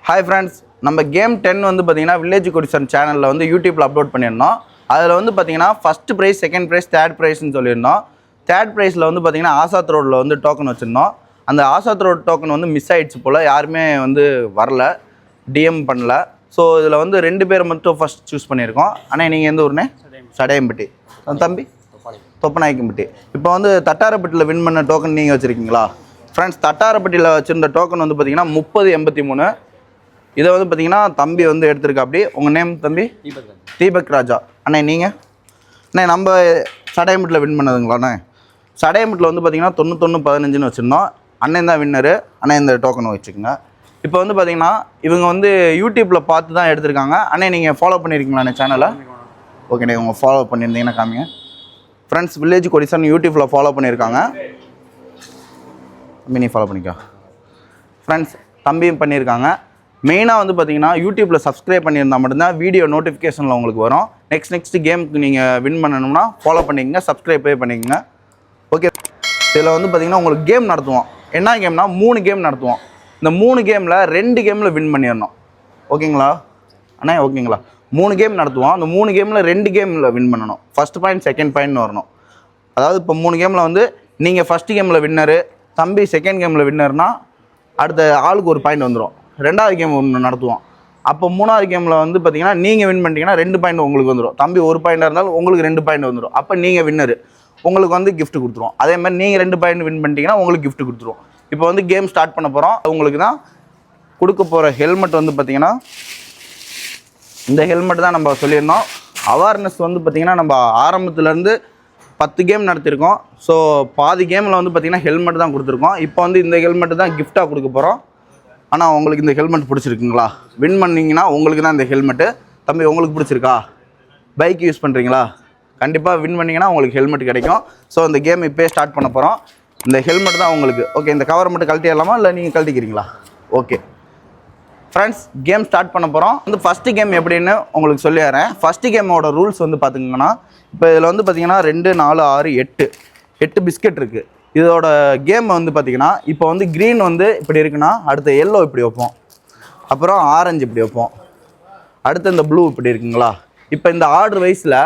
Hi friends, நம்ம game 10 வந்து பார்த்தீங்கன்னா வில்லேஜ் கொடிசன் சேனலில் வந்து யூடியூப்பில் அப்லோட் பண்ணியிருந்தோம். அதில் வந்து பார்த்தீங்கன்னா first prize, second prize, third ப்ரைஸ்ன்னு சொல்லியிருந்தோம். தேர்ட் ப்ரைஸில் வந்து பார்த்தீங்கன்னா ஆசாத் ரோடில் வந்து டோக்கன் வச்சுருந்தோம். அந்த ஆசாத் ரோட் டோக்கன் வந்து மிஸ் ஆகிடுச்சு போல், யாருமே வந்து வரல, டிஎம் பண்ணல. ஸோ இதில் வந்து 2 பேர் மட்டும் ஃபஸ்ட் சூஸ் பண்ணியிருக்கோம். ஆனால் நீங்கள் எந்த ஊருண்ணே? சடையம்பட்டி. தம்பி தொப்பநாயக்கம்பட்டி. இப்போ வந்து தட்டாரப்பட்டியில் வின் பண்ண டோக்கன் நீங்கள் வச்சுருக்கீங்களா? ஃப்ரெண்ட்ஸ், தட்டாரப்பட்டியில் வச்சுருந்த டோக்கன் வந்து பார்த்தீங்கன்னா 3083. இதை வந்து பார்த்தீங்கன்னா தம்பி வந்து எடுத்திருக்கா. அப்படி உங்கள் நேம் தம்பி? தீபக் ராஜா. அண்ணே நீங்கள்? அண்ணே நம்ம சடையம்பட்டில் வின் பண்ணதுங்களாண்ணே? சடையம்பட்டில் வந்து பார்த்தீங்கன்னா 9115 வச்சுருந்தோம். அண்ணன் தான் வின்னரு. அண்ணே இந்த டோக்கனை வச்சுக்கோங்க. இப்போ வந்து பார்த்தீங்கன்னா இவங்க வந்து யூடியூப்பில் பார்த்து தான் எடுத்திருக்காங்க. அண்ணே நீங்கள் ஃபாலோ பண்ணியிருக்கீங்களாண்ணே சேனலை? ஓகேண்ணே, உங்கள் ஃபாலோ பண்ணியிருந்தீங்கன்னா காமிங்க. ஃப்ரெண்ட்ஸ், வில்லேஜ் கொடிசன் யூடியூப்பில் ஃபாலோ பண்ணியிருக்காங்க. தம்பி நீ ஃபாலோ பண்ணிக்கோ. ஃப்ரெண்ட்ஸ், தம்பியும் பண்ணியிருக்காங்க. மெயினாக வந்து பார்த்தீங்கன்னா யூடியூப்பில் சப்ஸ்கிரைப் பண்ணியிருந்தால் மட்டும்தான் வீடியோ நோட்டிஃபிகேஷனில் உங்களுக்கு வரும். நெக்ஸ்ட் கேமுக்கு நீங்கள் வின் பண்ணணும்னா ஃபாலோ பண்ணிக்கங்க, சப்ஸ்கிரைப்பே பண்ணிக்கங்க. ஓகே, இதில் வந்து பார்த்தீங்கன்னா உங்களுக்கு கேம் நடத்துவோம். என்ன கேம்னா 3 கேம் நடத்துவோம். இந்த 3 கேமில் 2 கேமில் வின் பண்ணிடணும். ஓகேங்களா அண்ணா? ஓகேங்களா? 3 கேம் நடத்துவோம். அந்த 3 கேமில் 2 கேமில் வின் பண்ணணும். ஃபஸ்ட் பாயிண்ட், செகண்ட் பாயிண்ட்னு வரணும். அதாவது இப்போ 3 கேமில் வந்து நீங்கள் ஃபஸ்ட்டு கேமில் வின்னரு, தம்பி செகண்ட் கேமில் வின்னர்னா அடுத்த ஆளுக்கு ஒரு பாயிண்ட் வந்துடும். 2வது கேம் ஒன்று நடத்துவோம். அப்போ 3வது கேமில் வந்து பார்த்தீங்கன்னா நீங்கள் வின் பண்ணிட்டீங்கன்னா 2 பாயிண்ட் உங்களுக்கு வந்துடும். தம்பி ஒரு பாயிண்டாக இருந்தாலும் உங்களுக்கு 2 பாயிண்ட் வந்துடும். அப்போ நீங்கள் வின்னரு, உங்களுக்கு வந்து கிஃப்ட் கொடுத்துருவோம். அதே மாதிரி நீங்கள் 2 பாயிண்ட் வின் பண்ணிட்டீங்கன்னா உங்களுக்கு கிஃப்ட் கொடுத்துருவோம். இப்போ வந்து கேம் ஸ்டார்ட் பண்ண போகிறோம். உங்களுக்கு தான் கொடுக்க போகிற ஹெல்மெட் வந்து பார்த்திங்கன்னா இந்த ஹெல்மெட் தான் நம்ம சொல்லியிருந்தோம். அவேர்னஸ் வந்து பார்த்திங்கன்னா நம்ம ஆரம்பத்துலேருந்து 10 கேம் நடத்திருக்கோம். ஸோ பாதி கேமில் வந்து பார்த்திங்கன்னா ஹெல்மெட் தான் கொடுத்துருக்கோம். இப்போ வந்து இந்த ஹெல்மெட் தான் கிஃப்டாக கொடுக்க போகிறோம். ஆனால் உங்களுக்கு இந்த ஹெல்மெட் பிடிச்சிருக்குங்களா? வின் பண்ணிங்கன்னா உங்களுக்கு தான் இந்த ஹெல்மெட்டு. தம்பி உங்களுக்கு பிடிச்சிருக்கா? பைக் யூஸ் பண்ணுறீங்களா? கண்டிப்பாக வின் பண்ணிங்கன்னா உங்களுக்கு ஹெல்மெட் கிடைக்கும். ஸோ இந்த கேம் இப்போயே ஸ்டார்ட் பண்ண போகிறோம். இந்த ஹெல்மெட் தான் உங்களுக்கு. ஓகே, இந்த கவரை மட்டும் கழட்டிடலாமா இல்லை நீங்கள் கழட்டிக்கிறீங்களா? ஓகே ஃப்ரெண்ட்ஸ், கேம் ஸ்டார்ட் பண்ண போகிறோம். வந்து ஃபஸ்ட்டு கேம் எப்படின்னு உங்களுக்கு சொல்லிடுறேன். ஃபஸ்ட்டு கேமோட ரூல்ஸ் வந்து பார்த்திங்கன்னா, இப்போ இதில் வந்து பார்த்திங்கன்னா 2, 4, 6, 8 பிஸ்கெட் இருக்குது. இதோட கேம் வந்து பார்த்திங்கன்னா இப்போ வந்து க்ரீன் வந்து இப்படி இருக்குன்னா அடுத்த எல்லோ இப்படி வைப்போம், அப்புறம் ஆரஞ்சு இப்படி வைப்போம், அடுத்து இந்த ப்ளூ இப்படி இருக்குங்களா. இப்போ இந்த ஆர்டர் வைஸில்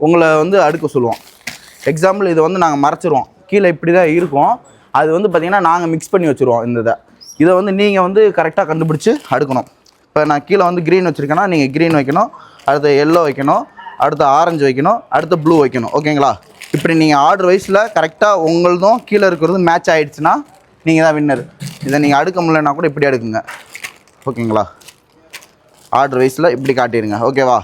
உங்களை வந்து அடுக்க சொல்லுவோம். எக்ஸாம்பிள் இது வந்து நாங்கள் மறைச்சிருவோம், கீழே இப்படி தான் இருக்கும். அது வந்து பார்த்திங்கன்னா நாங்கள் மிக்ஸ் பண்ணி வச்சுருவோம். இதை வந்து நீங்கள் வந்து கரெக்டாக கண்டுபிடிச்சி அடுக்கணும். இப்போ நான் கீழே வந்து க்ரீன் வச்சுருக்கேன்னா நீங்கள் க்ரீன் வைக்கணும், அடுத்து எல்லோ வைக்கணும், அடுத்து ஆரஞ்சு வைக்கணும், அடுத்து ப்ளூ வைக்கணும். ஓகேங்களா? இப்படி நீங்கள் ஆர்டர் வைஸில் கரெக்டாக உங்களதும் கீழே இருக்கிறது மேட்ச் ஆகிடுச்சுன்னா நீங்கள் தான் வின்னர். இதை நீங்கள் அடுக்க முடியலன்னா கூட இப்படி அடுக்குங்க. ஓகேங்களா? ஆர்டர் வைஸில் இப்படி காட்டிடுங்க. ஓகேவா?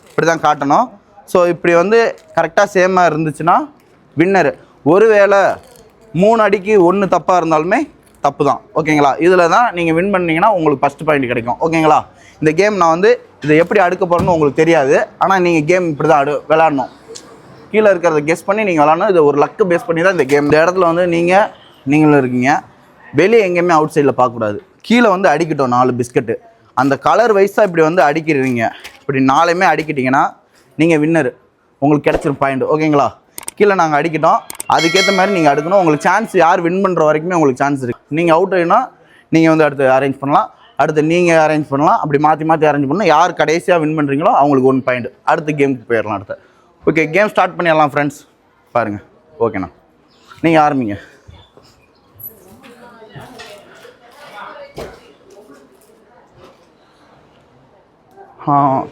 இப்படி தான் காட்டணும். ஸோ இப்படி வந்து கரெக்டாக சேமாக இருந்துச்சுன்னா வின்னர். ஒருவேளை 3 அடிக்கு 1 தப்பாக இருந்தாலுமே தப்பு தான். ஓகேங்களா? இதில் தான் நீங்கள் வின் பண்ணிங்கன்னா உங்களுக்கு ஃபஸ்ட் பாயிண்ட் கிடைக்கும். ஓகேங்களா? இந்த கேம் நான் வந்து இதை எப்படி அடுக்க போகிறேன்னு உங்களுக்கு தெரியாது. ஆனால் நீங்கள் கேம் இப்படி தான் விளாடணும். கீழே இருக்கிறத கெஸ் பண்ணி நீங்கள் விளாடணும். இது ஒரு லக்கு பேஸ் பண்ணி தான் இந்த கேம். இந்த இடத்துல வந்து நீங்களும் இருக்கீங்க. வெளியே எங்கேயுமே அவுட் சைடில் பார்க்கக்கூடாது. கீழே வந்து அடிக்கட்டும் 4 பிஸ்கெட்டு. அந்த கலர் வைஸாக இப்படி வந்து அடிக்கிறீங்க. இப்படி 4மே அடிக்கிட்டிங்கன்னா நீங்கள் வின்னர், உங்களுக்கு கிடச்சிரும் பாயிண்ட். ஓகேங்களா? கீழே நாங்கள் அடிக்கிட்டோம், அதுக்கேற்ற மாதிரி நீங்கள் அடுக்கணும். உங்களுக்கு சான்ஸ், யார் வின் பண்ணுற வரைக்குமே உங்களுக்கு சான்ஸ் இருக்குது. நீங்கள் அவுட் ஆகினா நீங்கள் வந்து அடுத்து அரேஞ்ச் பண்ணலாம், அடுத்து நீங்கள் அரேஞ்ச் பண்ணலாம். அப்படி மாற்றி அரேஞ்ச் பண்ணணும். யார் கடைசியாக வின் பண்ணுறீங்களோ அவங்களுக்கு 1 பாயிண்ட். அடுத்த கேமுக்கு போயிடலாம். அடுத்து ஓகே, கேம் ஸ்டார்ட் பண்ணிடலாம் ஃப்ரெண்ட்ஸ். பாருங்கள். ஓகேண்ணா, நீங்கள் ஆரம்பிங்க.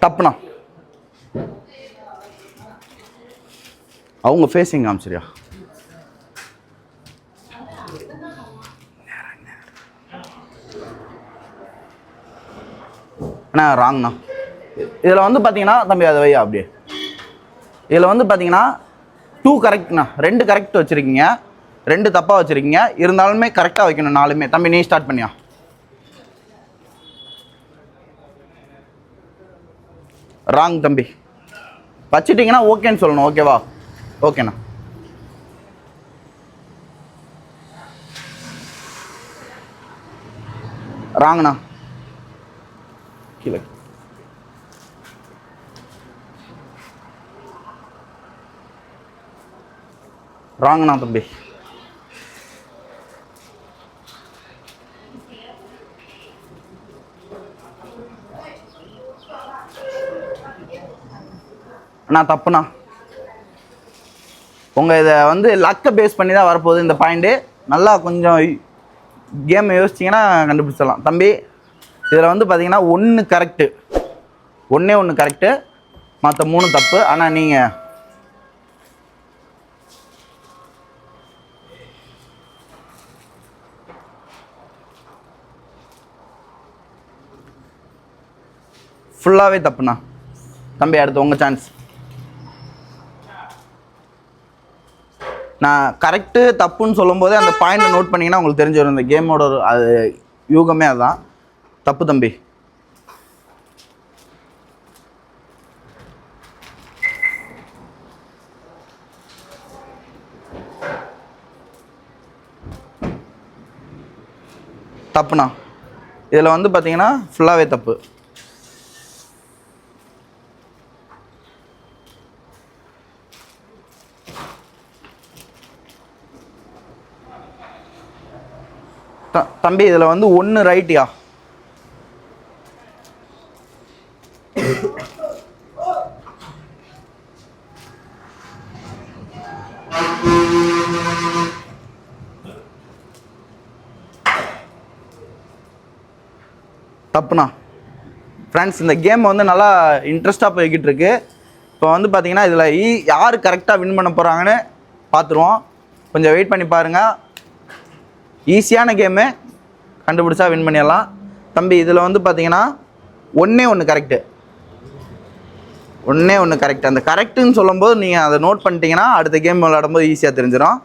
தப்புண்ணா, அவங்க ஃபேஸிங் காமிச்சிரியா? அண்ணா ராங்ண்ணா. இதில் வந்து பார்த்தீங்கன்னா தம்பி அதை வையா அப்படியே. இதில் வந்து பார்த்தீங்கன்னா 2 கரெக்ட்ண்ணா, 2 கரெக்ட் வச்சுருக்கீங்க, 2 தப்பாக வச்சுருக்கீங்க. இருந்தாலுமே கரெக்டாக வைக்கணும் 4மே. தம்பி நீ ஸ்டார்ட் பண்ணியா? ராங் தம்பி. வச்சுட்டிங்கன்னா ஓகேன்னு சொல்லணும். ஓகேவா? ஓகேண்ணா. ராங்ண்ணா. கீழே ராங்ண்ணா தம்பி. நான் தப்புண்ணா. உங்கள் இதை வந்து லக்கை பேஸ் பண்ணி தான் வரப்போகுது இந்த பாயிண்ட்டு. நல்லா கொஞ்சம் கேம் யோசிச்சிங்கன்னா கண்டுபிடிச்சிடலாம் தம்பி. இதில் வந்து பார்த்தீங்கன்னா 1 கரெக்டு, ஒன்றே 1 கரெக்டு, மற்ற 3 தப்பு. ஆனால் நீங்கள் ஃபுல்லாகவே தப்புண்ணா தம்பி. அடுத்து உங்கள் சான்ஸ். நான் கரெக்டு தப்புன்னு சொல்லும்போதே அந்த பாயிண்ட்டை நோட் பண்ணிங்கன்னா உங்களுக்கு தெரிஞ்சு வரும். இந்த கேமோட அது யூகமே அதுதான். தப்பு தம்பி. தப்புண்ணா. இதில் வந்து பார்த்தீங்கன்னா ஃபுல்லாகவே தப்பு. தம்பி இதில் வந்து 1 ரைட்டியா. தப்புண்ணா. ஃப்ரெண்ட்ஸ் இந்த கேம் வந்து நல்லா இன்ட்ரெஸ்ட்டாக போய்கிட்டு இருக்கு. இப்போ வந்து பார்த்தீங்கன்னா இதில் யார் கரெக்டாக வின் பண்ண போகிறாங்கன்னு பார்த்துருவோம். கொஞ்சம் வெயிட் பண்ணி பாருங்கள். ஈஸியான கேமு, கண்டுபிடிச்சா வின் பண்ணிடலாம் தம்பி. இதில் வந்து பார்த்தீங்கன்னா 1 கரெக்டு, 1 கரெக்ட். அந்த கரெக்டுன்னு சொல்லும்போது நீங்கள் அதை நோட் பண்ணிட்டீங்கன்னா அடுத்த கேம் விளையாடும்போது ஈஸியாக தெரிஞ்சிடும்.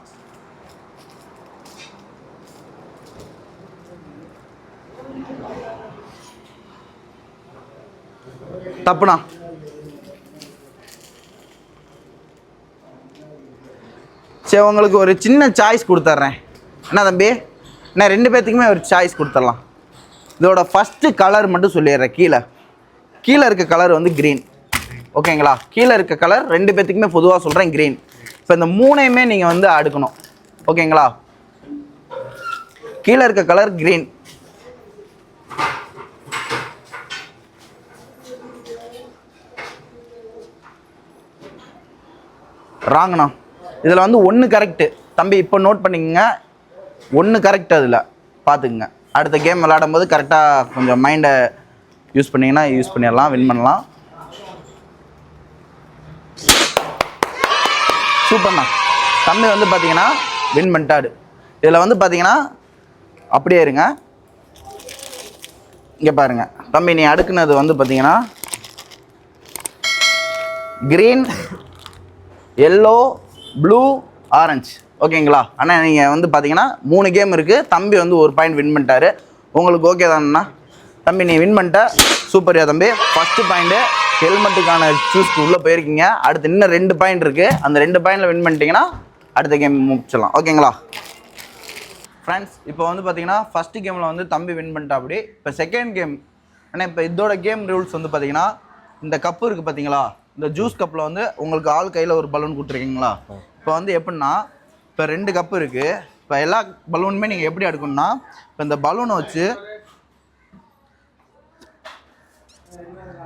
தப்புண்ணா. சரி உங்களுக்கு ஒரு சின்ன சாய்ஸ் கொடுத்துட்றேன். என்ன தம்பி, நான் 2 பேர்த்துக்குமே ஒரு சாய்ஸ் கொடுத்துடலாம். இதோட ஃபஸ்ட்டு கலர் மட்டும் சொல்லிடுறேன். கீழே இருக்க கலர் வந்து க்ரீன். ஓகேங்களா? கீழே இருக்க கலர் 2 பேர்த்துக்குமே பொதுவாக சொல்கிறேன் க்ரீன். இப்போ இந்த 3ஐயுமே நீங்கள் வந்து அடுக்கணும். ஓகேங்களா? கீழே இருக்க கலர் க்ரீன். ராங்கண்ணா. இதில் வந்து 1 கரெக்டு தம்பி. இப்போ நோட் பண்ணிக்கங்க, 1 கரெக்ட். அதில் பார்த்துக்குங்க. அடுத்த கேம் விளையாடும் போது கரெக்டாக கொஞ்சம் மைண்டை யூஸ் பண்ணிங்கன்னா யூஸ் பண்ணிடலாம், வின் பண்ணலாம். சூப்பர்ண்ணா. தம்பி வந்து பார்த்தீங்கன்னா வின் பண்ணிட்டாடு. இதில் வந்து பார்த்தீங்கன்னா அப்படியே இருங்க, இங்கே பாருங்கள் தம்பி. நீ அடுக்குனது வந்து பார்த்தீங்கன்னா க்ரீன், எல்லோ, ப்ளூ, ஆரஞ்சு. ஓகேங்களா? ஆனால் நீங்கள் வந்து பார்த்தீங்கன்னா 3 கேம் இருக்குது. தம்பி வந்து 1 பாயிண்ட் வின் பண்ணிட்டாரு. உங்களுக்கு ஓகே தானண்ணா தம்பி? நீ வின் பண்ணிட்ட. சூப்பர்யா தம்பி. ஃபஸ்ட்டு பாயிண்ட்டு ஹெல்மெட்டுக்கான சூஸ்க்கு உள்ளே போயிருக்கீங்க. அடுத்து இன்னும் 2 பாயிண்ட் இருக்குது. அந்த 2 பாயிண்டில் வின் பண்ணிட்டீங்கன்னா அடுத்த கேம் முடிச்சிடலாம். ஓகேங்களா ஃப்ரெண்ட்ஸ்? இப்போ வந்து பார்த்தீங்கன்னா ஃபஸ்ட்டு கேமில் வந்து தம்பி வின் பண்ணிட்டா. அப்படி இப்போ செகண்ட் கேம். ஆனால் இப்போ இதோட கேம் ரூல்ஸ் வந்து பார்த்தீங்கன்னா இந்த கப்பு இருக்குது பார்த்தீங்களா? இந்த ஜூஸ் கப்பில் வந்து உங்களுக்கு ஆள் கையில் ஒரு பலூன் கொடுத்துருக்கீங்களா? இப்போ வந்து எப்படின்னா இப்போ 2 கப்பு இருக்குது. இப்போ எல்லா பலூனுமே நீங்கள் எப்படி எடுக்கணும்னா இப்போ இந்த பலூனை வச்சு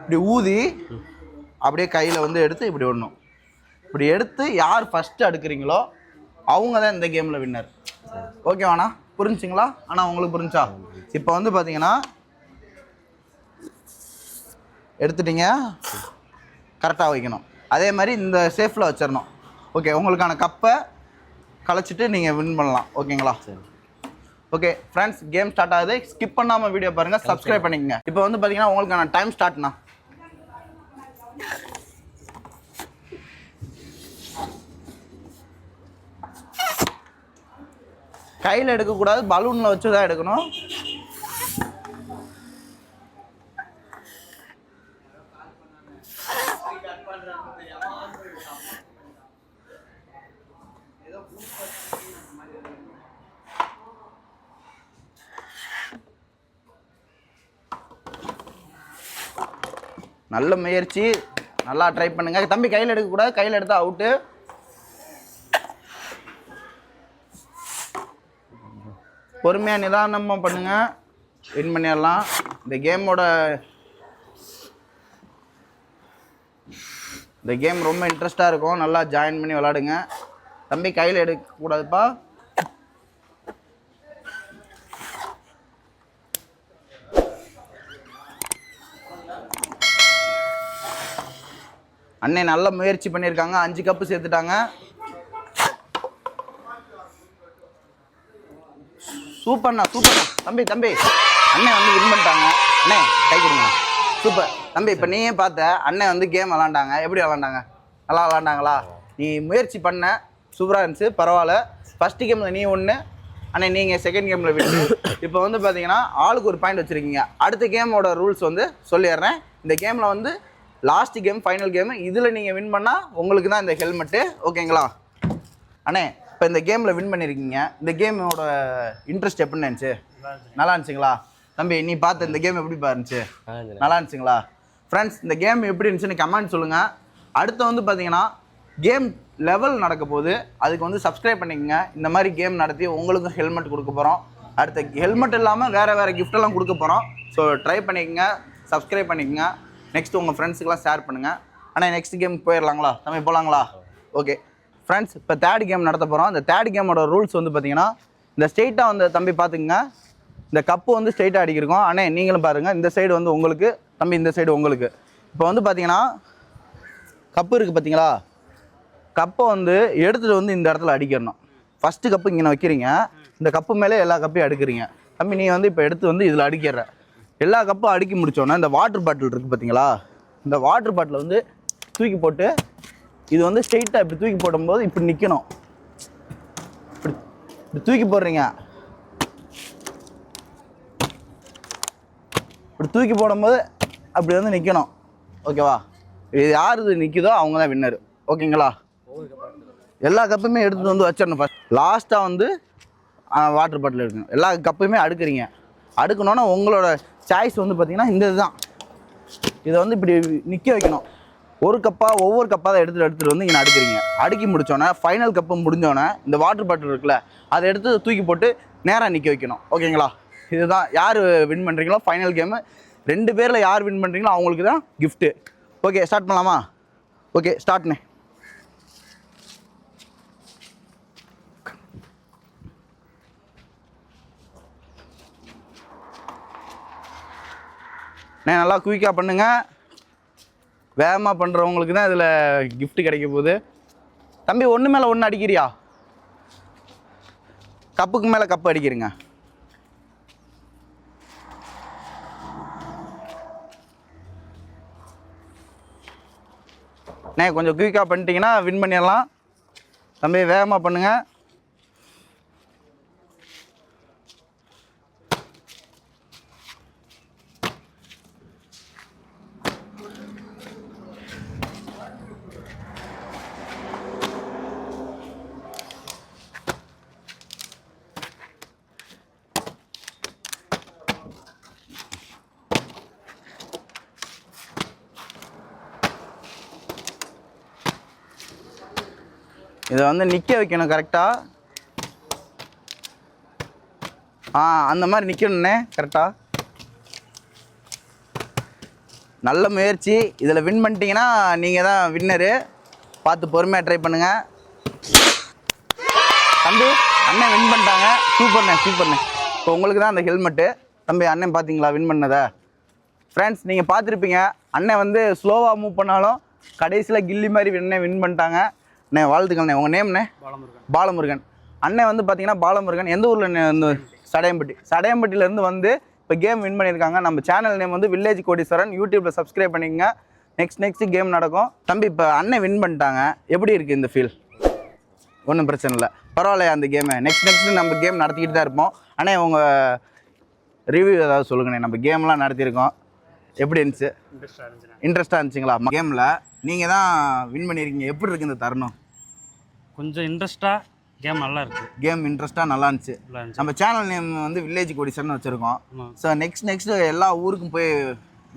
இப்படி ஊதி அப்படியே கையில் வந்து எடுத்து இப்படி விடணும். இப்படி எடுத்து யார் ஃபஸ்ட்டு அடுக்குறீங்களோ அவங்க தான் இந்த கேமில் வின்னர். ஓகேவாண்ணா? புரிஞ்சுங்களா? ஆனால் உங்களுக்கு புரிஞ்சா? இப்போ வந்து பார்த்தீங்கன்னா எடுத்துட்டீங்க, கரெக்டாக வைக்கணும். அதே மாதிரி இந்த சேஃபில் வச்சிடணும். ஓகே, உங்களுக்கான கப்பை கலைச்சிட்டு நீங்கள் வின் பண்ணலாம். ஓகேங்களா? சரி. ஓகே ஃப்ரெண்ட்ஸ், கேம் ஸ்டார்ட் ஆகுது. ஸ்கிப் பண்ணாமல் வீடியோ பாருங்கள், சப்ஸ்கிரைப் பண்ணிக்கங்க. இப்போ வந்து பார்த்தீங்கன்னா உங்களுக்கான டைம் ஸ்டார்ட்ண்ணா. கையில் எடுக்கக்கூடாது, பலூனில் வச்சு தான் எடுக்கணும். நல்ல முயற்சி, நல்லா ட்ரை பண்ணுங்க தம்பி. கையில் எடுக்கக்கூடாது, கையில் எடுத்தால் அவுட்டு. பொறுமையாக நிதானமாக பண்ணுங்க, வின் பண்ணிடலாம். இந்த கேமோட இந்த கேம் ரொம்ப இன்ட்ரெஸ்ட்டாக இருக்கும், நல்லா ஜாயின் பண்ணி விளாடுங்க. தம்பி கையில் எடுக்கக்கூடாதுப்பா. அண்ணே நல்ல முயற்சி பண்ணியிருக்காங்க, 5 கப்பு சேர்த்துட்டாங்க. சூப்பர்ண்ணா சூப்பர்ண்ணா. தம்பி அண்ணன் வந்து வின் பண்ணிட்டாங்க. அண்ணே கை கொடுங்க. சூப்பர் தம்பி. இப்போ நீயே பார்த்த அண்ணன் வந்து கேம் விளாண்டாங்க, எப்படி விளாண்டாங்க? நல்லா விளாண்டாங்களா? நீ முயற்சி பண்ண, சூப்பராக இருந்துச்சு, பரவாயில்ல. ஃபஸ்ட்டு கேமில் நீ 1, அண்ணே நீங்கள் செகண்ட் கேமில் விட்டு. இப்போ வந்து பார்த்தீங்கன்னா ஆளுக்கு ஒரு பாயிண்ட் வச்சுருக்கீங்க. அடுத்த கேமோட ரூல்ஸ் வந்து சொல்லிடுறேன். இந்த கேமில் வந்து லாஸ்ட் கேம் ஃபைனல் கேமு, இதில் நீங்கள் வின் பண்ணால் உங்களுக்கு தான் இந்த ஹெல்மெட்டு, ஓகேங்களா? அண்ணே இப்போ இந்த கேமில் வின் பண்ணியிருக்கீங்க, இந்த கேமோட இன்ட்ரெஸ்ட் எப்படின்னு இருந்துச்சு? நல்லா இருந்துச்சுங்களா? தம்பி நீ பார்த்த இந்த கேம் எப்படி இருந்துச்சு? நல்லா இருந்துச்சுங்களா? ஃப்ரெண்ட்ஸ் இந்த கேம் எப்படி இருந்துச்சுன்னு கமெண்ட் சொல்லுங்கள். அடுத்து வந்து பார்த்தீங்கன்னா கேம் லெவல் நடக்க போகுது, அதுக்கு வந்து சப்ஸ்கிரைப் பண்ணிக்கோங்க. இந்த மாதிரி கேம் நடத்தி உங்களுக்கும் ஹெல்மெட் கொடுக்க போகிறோம். அடுத்த ஹெல்மெட் இல்லாமல் வேறு கிஃப்டெல்லாம் கொடுக்க போகிறோம். ஸோ ட்ரை பண்ணிக்கோங்க, சப்ஸ்கிரைப் பண்ணிக்கோங்க. நெக்ஸ்ட் உங்கள் ஃப்ரெண்ட்ஸுக்கெலாம் ஷேர் பண்ணுங்கள். ஆனால் நெக்ஸ்ட் கேம் போயிடலாங்களா தம்பி? போகலாங்களா? ஓகே ஃப்ரெண்ட்ஸ், இப்போ தேர்ட் கேம் நடத்த போகிறோம். இந்த தேர்ட் கேமோட ரூல்ஸ் வந்து பார்த்தீங்கன்னா இந்த ஸ்ட்ரெயிட்டாக வந்து தம்பி பார்த்துக்குங்க, இந்த கப்பு வந்து ஸ்ட்ரெயிட்டாக அடிக்கிருக்கோம். அண்ணே நீங்களும் பாருங்கள், இந்த சைடு வந்து உங்களுக்கு, தம்பி இந்த சைடு உங்களுக்கு. இப்போ வந்து பார்த்தீங்கன்னா கப்பு இருக்குது பார்த்தீங்களா? கப்பை வந்து எடுத்துகிட்டு வந்து இந்த இடத்துல அடிக்கிறணும். ஃபஸ்ட்டு கப்பு இங்கே வைக்கிறீங்க, இந்த கப்பு மேலே எல்லா கப்பையும் அடுக்குறீங்க. தம்பி நீ வந்து இப்போ எடுத்து வந்து இதில் அடிக்கிற எல்லா கப்பும் அடுக்கி முடித்தோன்னா இந்த வாட்டர் பாட்டில் இருக்குது பார்த்தீங்களா? இந்த வாட்டர் பாட்டிலை வந்து தூக்கி போட்டு இது வந்து ஸ்ட்ரெயிட்டாக இப்படி தூக்கி போடும்போது இப்படி நிற்கணும். இப்படி தூக்கி போடுறீங்க, இப்படி தூக்கி போடும்போது அப்படி வந்து நிற்கணும், ஓகேவா? இது யார் இது நிற்குதோ அவங்க தான் வின்னர், ஓகேங்களா? எல்லா கப்புமே எடுத்துகிட்டு வந்து வச்சிடணும். ஃபஸ்ட் லாஸ்ட்டாக வந்து வாட்டர் பாட்டில் எடுக்கணும். எல்லா கப்பையுமே அடுக்குறீங்க. அடுக்கணுன்னா உங்களோட சாய்ஸ் வந்து பார்த்திங்கன்னா இந்த இதுதான். இதை வந்து இப்படி நிற்க வைக்கணும். ஒவ்வொரு கப்பாக தான் எடுத்துகிட்டு வந்து இங்கே அடுக்குறீங்க. அடுக்கி முடித்தோன்னே ஃபைனல் கப்பு முடிஞ்சோன்னே இந்த வாட்டர் பாட்டில் இருக்குல்ல, அதை எடுத்து தூக்கி போட்டு நேராக நிற்க வைக்கணும், ஓகேங்களா? இதுதான் யார் வின் பண்ணுறீங்களோ ஃபைனல் கேமு. 2 பேரில் யார் வின் பண்ணுறீங்களோ அவங்களுக்கு தான் கிஃப்ட்டு. ஓகே ஸ்டார்ட் பண்ணலாமா? ஓகே ஸ்டார்ட்ண்ணே. நல்லா குயிக்காக பண்ணுங்கள், வேகமாக பண்ணுறவங்களுக்கு தான் இதில் கிஃப்ட் கிடைக்க போகுது. தம்பி ஒன்று மேலே ஒன்று அடிக்கிறியா? கப்புக்கு மேலே கப்பு அடிக்கிறீங்க. கொஞ்சம் குயிக்காக பண்ணிட்டீங்கன்னா வின் பண்ணிடலாம். தம்பி வேகமாக பண்ணுங்கள். இதை வந்து நிற்க வைக்கணும் கரெக்டாக. அந்த மாதிரி நிற்கணுண்ணே கரெக்டாக. நல்ல முயற்சி. இதில் வின் பண்ணிட்டீங்கன்னா நீங்கள் தான் வின்னரு. பார்த்து பொறுமையாக ட்ரை பண்ணுங்கள். தம்பி அண்ணன் வின் பண்ணிட்டாங்க. சூப்பர்ண்ணே. இப்போ உங்களுக்கு தான் அந்த ஹெல்மெட்டு. தம்பி அண்ணன் பார்த்தீங்களா வின் பண்ணதை? ஃப்ரெண்ட்ஸ் நீங்கள் பார்த்துருப்பீங்க, அண்ணன் வந்து ஸ்லோவாக மூவ் பண்ணாலும் கடைசியில் கில்லி மாதிரி வின் பண்ணிட்டாங்க. அண்ணே வாழ்த்துக்கள்ண்ணே. உங்கள் நேம்ண்ணே? பாலமுருகன். அண்ணன் வந்து பார்த்தீங்கன்னா பாலமுருகன் எந்த ஊரில் வந்து? சடையம்பட்டியிலேருந்து வந்து இப்போ கேம் வின் பண்ணியிருக்காங்க. நம்ம சேனல் நேம் வந்து வில்லேஜ் கோடீஸ்வரன். யூடியூப்பில் சப்ஸ்கிரைப் பண்ணிக்கங்க. நெக்ஸ்ட் கேம் நடக்கும். தம்பி இப்போ அண்ணன் வின் பண்ணிட்டாங்க, எப்படி இருக்குது இந்த ஃபீல்? ஒன்றும் பிரச்சனை இல்லை, பரவாயில்லையா அந்த கேமு? நெக்ஸ்ட் நம்ம கேம் நடத்திக்கிட்டு தான் இருப்போம். அண்ணே உங்கள் ரிவ்யூ ஏதாவது சொல்லுங்கண்ணே. நம்ம கேம்லாம் நடத்தியிருக்கோம், எப்படி இருந்துச்சு? இன்ட்ரெஸ்ட்டாக இருந்துச்சுங்களா? கேமில் நீங்கள் தான் வின் பண்ணியிருக்கீங்க, எப்படி இருக்குது இந்த தருணம்? கொஞ்சம் இன்ட்ரெஸ்ட்டாக கேம் நல்லா இருக்குது. கேம் இன்ட்ரெஸ்ட்டாக நல்லா இருந்துச்சு. நம்ம சேனல் நேம் வந்து வில்லேஜ் கோடீஸ்வரன் வச்சுருக்கோம். ஸோ நெக்ஸ்ட் எல்லா ஊருக்கும் போய்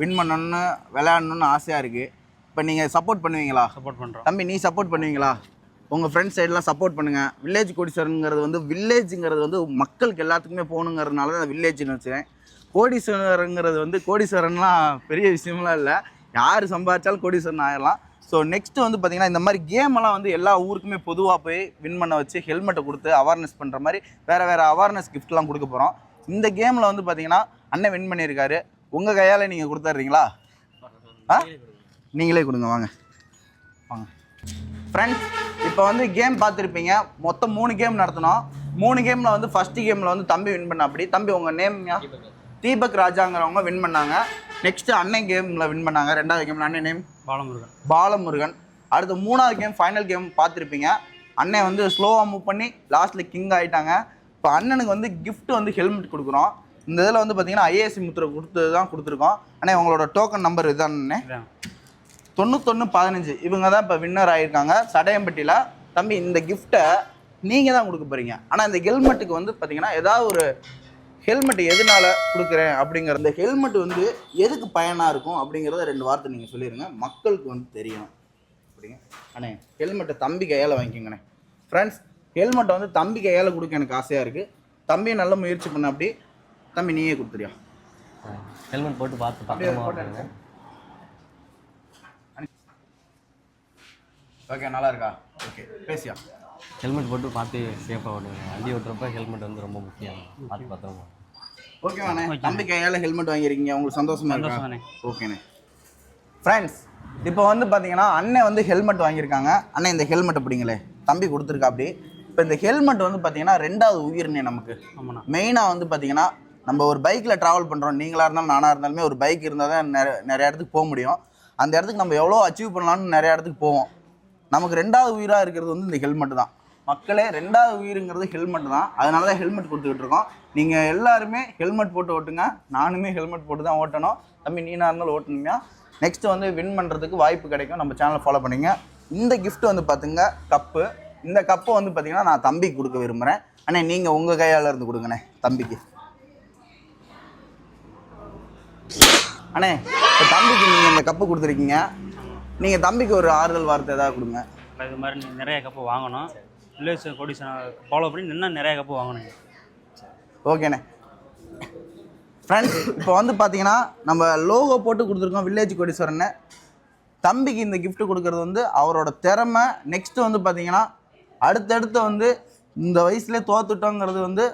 வின் பண்ணணுன்னு விளையாடணுன்னு ஆசையாக இருக்குது. இப்போ நீங்கள் சப்போர்ட் பண்ணுவீங்களா? சப்போர்ட் பண்ணுறோம். தம்பி நீ சப்போர்ட் பண்ணுவீங்களா? உங்கள் ஃப்ரெண்ட்ஸ் சைடெலாம் சப்போர்ட் பண்ணுங்கள். வில்லேஜ் கோடீஸ்வரனுங்கிறது வந்து வில்லேஜுங்கிறது வந்து மக்களுக்கு எல்லாத்துக்குமே போகணுங்கிறதுனால தான் வில்லேஜ்னு வச்சுருக்கேன். கோடீஸ்வரங்கிறது வந்து கோடீஸ்வரன்லாம் பெரிய விஷயம்லாம் இல்லை, யார் சம்பாதிச்சாலும் கோடீஸ்வரன் ஆகிடலாம். ஸோ நெக்ஸ்ட்டு வந்து பார்த்தீங்கன்னா இந்த மாதிரி கேமெல்லாம் வந்து எல்லா ஊருக்குமே பொதுவாக போய் வின் பண்ண வச்சு ஹெல்மெட்டை கொடுத்து அவேர்னஸ் பண்ணுற மாதிரி வேறு அவேர்னஸ் கிஃப்ட்லாம் கொடுக்க போகிறோம். இந்த கேமில் வந்து பார்த்தீங்கன்னா அண்ணன் வின் பண்ணியிருக்காரு. உங்கள் கையால் நீங்கள் கொடுத்துட்றீங்களா? நீங்களே கொடுங்க, வாங்க வாங்க. ஃப்ரெண்ட்ஸ், இப்போ வந்து கேம் பார்த்துருப்பீங்க. மொத்தம் 3 கேம் நடத்தினோம். 3 கேமில் வந்து ஃபஸ்ட்டு கேமில் வந்து தம்பி வின் பண்ண. அப்படி தம்பி உங்கள் நேம்யா? தீபக் ராஜாங்கிறவங்க வின் பண்ணாங்க. நெக்ஸ்ட்டு அண்ணன் கேமில் வின் பண்ணாங்க. 2வது கேமில் அண்ணன் நேம் பாலமுருகன். அடுத்து 3வது கேம் ஃபைனல் கேம் பார்த்துருப்பீங்க. அண்ணன் வந்து ஸ்லோவாக மூவ் பண்ணி லாஸ்ட்டில் கிங் ஆகிட்டாங்க. இப்போ அண்ணனுக்கு வந்து கிஃப்ட் வந்து ஹெல்மெட் கொடுக்குறோம். இந்த இதில் வந்து பார்த்தீங்கன்னா ஐஏஎஸ்சி முத்திரை கொடுத்துருக்கோம். அண்ணே உங்களோட டோக்கன் நம்பர் இதுதானே? 9115. இவங்க தான் இப்போ வின்னர் ஆகியிருக்காங்க சடையம்பட்டியில். தம்பி, இந்த கிஃப்ட்டை நீங்கள் தான் கொடுக்க போகிறீங்க. ஆனால் இந்த ஹெல்மெட்டுக்கு வந்து பார்த்தீங்கன்னா ஏதாவது ஒரு ஹெல்மெட் எதனால கொடுக்குறேன் அப்படிங்கிற, இந்த ஹெல்மெட் வந்து எதுக்கு பயனாக இருக்கும் அப்படிங்கிறத 2 வார்த்தை நீங்கள் சொல்லிடுங்க, மக்களுக்கு வந்து தெரியும் அப்படிங்க. அண்ணே, ஹெல்மெட்டை தம்பி கையால் வாங்கிக்கோங்கண்ணே. ஃப்ரெண்ட்ஸ், ஹெல்மெட்டை வந்து தம்பி கையால் கொடுக்க எனக்கு ஆசையாக இருக்குது. தம்பியை நல்ல முயற்சி பண்ண. அப்படி தம்பி நீயே கொடுத்துறியா? ஹெல்மெட் போட்டு பார்த்து ஓகே, நல்லா இருக்கா? ஓகே, பேசியா? ஹெல்மெட் போட்டு பார்த்து சேஃபாக ஓட்டுங்க. வண்டி ஓட்டுறப்ப ஹெல்மெட் வந்து ரொம்ப முக்கியம். பார்த்து பத்திரமா. ஓகேவாண்ணே, தம்பி கையால் ஹெல்மெட் வாங்கியிருக்கீங்க, உங்களுக்கு சந்தோஷமா இருக்கா? ஓகேண்ணே. ஃப்ரெண்ட்ஸ், இப்போ வந்து பார்த்தீங்கன்னா அண்ணன் வந்து ஹெல்மெட் வாங்கியிருக்காங்க. அண்ணன் இந்த ஹெல்மெட் அப்படிங்களே தம்பி கொடுத்துருக்கா. அப்படி இப்போ இந்த ஹெல்மெட் வந்து பார்த்தீங்கன்னா 2வது உயிர்னே நமக்கு. மெயினாக வந்து பார்த்தீங்கன்னா நம்ம ஒரு பைக்கில் ட்ராவல் பண்ணுறோம். நீங்களாக இருந்தாலும் நானாக இருந்தாலுமே ஒரு பைக் இருந்தால் தான் நிறைய இடத்துக்கு போக முடியும். அந்த இடத்துக்கு நம்ம எவ்வளோ அச்சீவ் பண்ணலாம்னு நிறைய இடத்துக்கு போவோம். நமக்கு 2வது உயிராக இருக்கிறது வந்து இந்த ஹெல்மெட் தான். மக்களே, 2வது உயிருங்கிறது ஹெல்மெட் தான். அதனால தான் ஹெல்மெட் கொடுத்துக்கிட்டு இருக்கோம். நீங்கள் எல்லாருமே ஹெல்மெட் போட்டு ஓட்டுங்க. நானுமே ஹெல்மெட் போட்டு தான் ஓட்டணும். தம்பி நீனாக இருந்தாலும் ஓட்டணுங்க. நெக்ஸ்ட்டு வந்து வின் பண்ணுறதுக்கு வாய்ப்பு கிடைக்கும். நம்ம சேனலை ஃபாலோ பண்ணிங்க. இந்த கிஃப்ட் வந்து பார்த்துங்க, கப்பு. இந்த கப்பை வந்து பார்த்தீங்கன்னா நான் தம்பிக்கு கொடுக்க விரும்புகிறேன். அண்ணே, நீங்கள் உங்கள் கையால் இருந்து கொடுங்கண்ணே தம்பிக்கு. அண்ணே, இப்போ தம்பிக்கு நீங்கள் இந்த கப்பு கொடுத்துருக்கீங்க. நீங்கள் தம்பிக்கு ஒரு ஆறுதல் வார்த்தை ஏதாவது கொடுங்க. இது மாதிரி நிறைய கப்பு வாங்கணும். வில்லேஜ் கொடிஷனை ஃபாலோ பண்ணி இன்னும் நிறைய கப்பு வாங்கணும். ஓகேண்ணே. ஃப்ரெண்ட்ஸ், இப்போ வந்து பார்த்தீங்கன்னா நம்ம லோகோ போட்டு கொடுத்துருக்கோம் வில்லேஜ் கோடீஸ்வரன்னு. தம்பிக்கு இந்த கிஃப்ட் கொடுக்கறது வந்து அவரோட திறமை. நெக்ஸ்ட்டு வந்து பார்த்தீங்கன்னா அடுத்தடுத்து வந்து இந்த வயசுலேயே தோத்துட்டோங்கிறது வந்து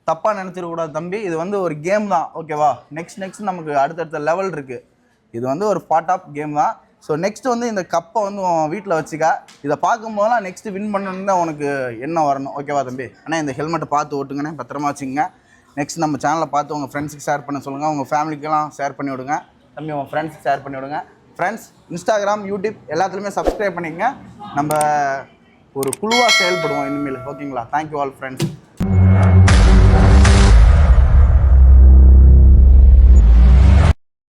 தப்பாக நினச்சிடக்கூடாது தம்பி. இது வந்து ஒரு கேம் தான், ஓகேவா? நெக்ஸ்ட் நமக்கு அடுத்தடுத்த லெவல் இருக்குது. இது வந்து ஒரு பார்ட் ஆஃப் கேம் தான். ஸோ நெக்ஸ்ட் வந்து இந்த கப்பை வந்து வீட்டில் வச்சுக்க. இதை பார்க்கும்போதெல்லாம் நெக்ஸ்ட்டு வின் பண்ணணுன்னு தான் உனக்கு என்ன வரணும், ஓகேவா தம்பி? ஆனால் இந்த ஹெல்மெட்டை பார்த்து ஓட்டுங்கண்ணே, பத்திரமா வச்சுங்க. நெக்ஸ்ட் நம்ம சேனலை பார்த்து உங்கள் ஃப்ரெண்ட்ஸுக்கு ஷேர் பண்ண சொல்லுங்கள். உங்கள் ஃபேமிலிக்கெல்லாம் ஷேர் பண்ணி விடுங்க. தம்பி உங்கள் ஃப்ரெண்ட்ஸுக்கு ஷேர் பண்ணி விடுங்க. ஃப்ரெண்ட்ஸ், இன்ஸ்டாகிராம், யூடியூப் எல்லாத்துலேயுமே சப்ஸ்கிரைப் பண்ணிங்க. நம்ம ஒரு குழுவாக செயல்படுவோம் இனிமேல், ஓகேங்களா? Thank you all friends.